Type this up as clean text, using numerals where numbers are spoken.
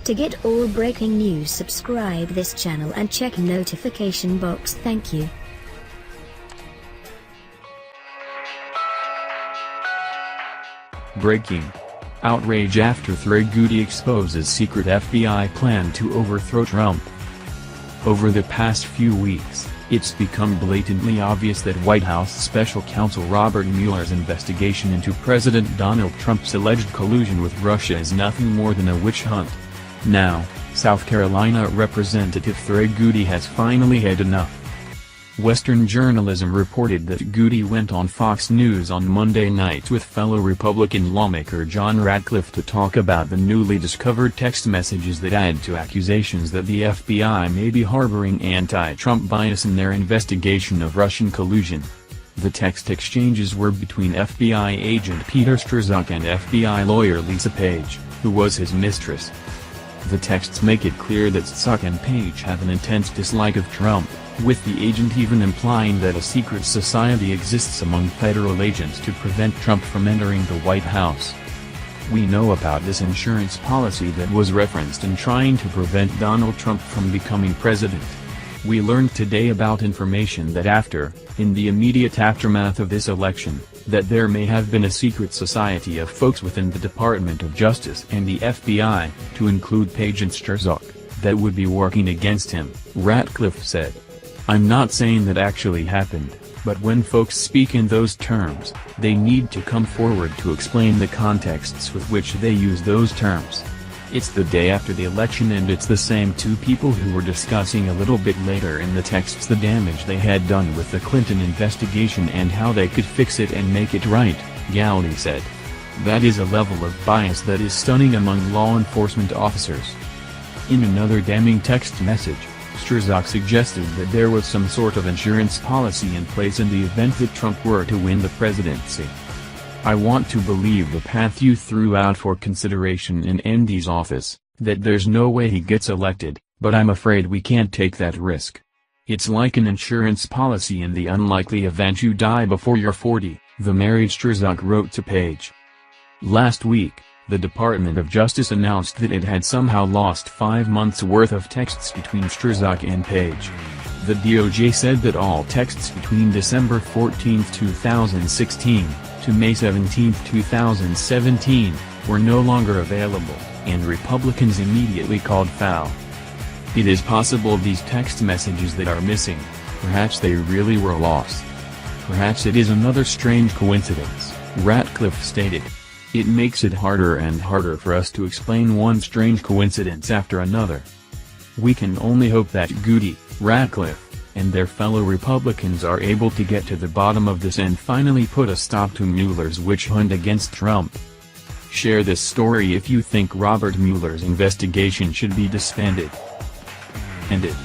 To get all breaking news, subscribe this channel and check notification box. Thank you. Breaking. Outrage after Trey Gowdy exposes secret FBI plan to overthrow Trump. Over the past few weeks, it's become blatantly obvious that White House Special Counsel Robert Mueller's investigation into President Donald Trump's alleged collusion with Russia is nothing more than a witch hunt. Now, South Carolina Representative Trey Gowdy has finally had enough. Western journalism reported that Gowdy went on Fox News on Monday night with fellow Republican lawmaker John Ratcliffe to talk about the newly discovered text messages that add to accusations that the FBI may be harboring anti-Trump bias in their investigation of Russian collusion. The text exchanges were between FBI agent Peter Strzok and FBI lawyer Lisa Page, who was his mistress. The texts make it clear that Strzok and Page have an intense dislike of Trump, with the agent even implying that a secret society exists among federal agents to prevent Trump from entering the White House. We know about this insurance policy that was referenced in trying to prevent Donald Trump from becoming president. We learned today about information that in the immediate aftermath of this election, that there may have been a secret society of folks within the Department of Justice and the FBI, to include Page and Strzok, that would be working against him, Ratcliffe said. I'm not saying that actually happened, but when folks speak in those terms, they need to come forward to explain the contexts with which they use those terms. It's the day after the election and it's the same two people who were discussing a little bit later in the texts the damage they had done with the Clinton investigation and how they could fix it and make it right, Gowdy said. That is a level of bias that is stunning among law enforcement officers. In another damning text message, Strzok suggested that there was some sort of insurance policy in place in the event that Trump were to win the presidency. I want to believe the path you threw out for consideration in Andy's office, that there's no way he gets elected, but I'm afraid we can't take that risk. It's like an insurance policy in the unlikely event you die before you're 40, the married Strzok wrote to Page. Last week, the Department of Justice announced that it had somehow lost 5 months' worth of texts between Strzok and Page. The DOJ said that all texts between December 14, 2016, to May 17, 2017, were no longer available, and Republicans immediately called foul. It is possible these text messages that are missing, perhaps they really were lost. Perhaps it is another strange coincidence, Ratcliffe stated. It makes it harder and harder for us to explain one strange coincidence after another. We can only hope that Gowdy, Ratcliffe, and their fellow Republicans are able to get to the bottom of this and finally put a stop to Mueller's witch hunt against Trump. Share this story if you think Robert Mueller's investigation should be disbanded. Ended.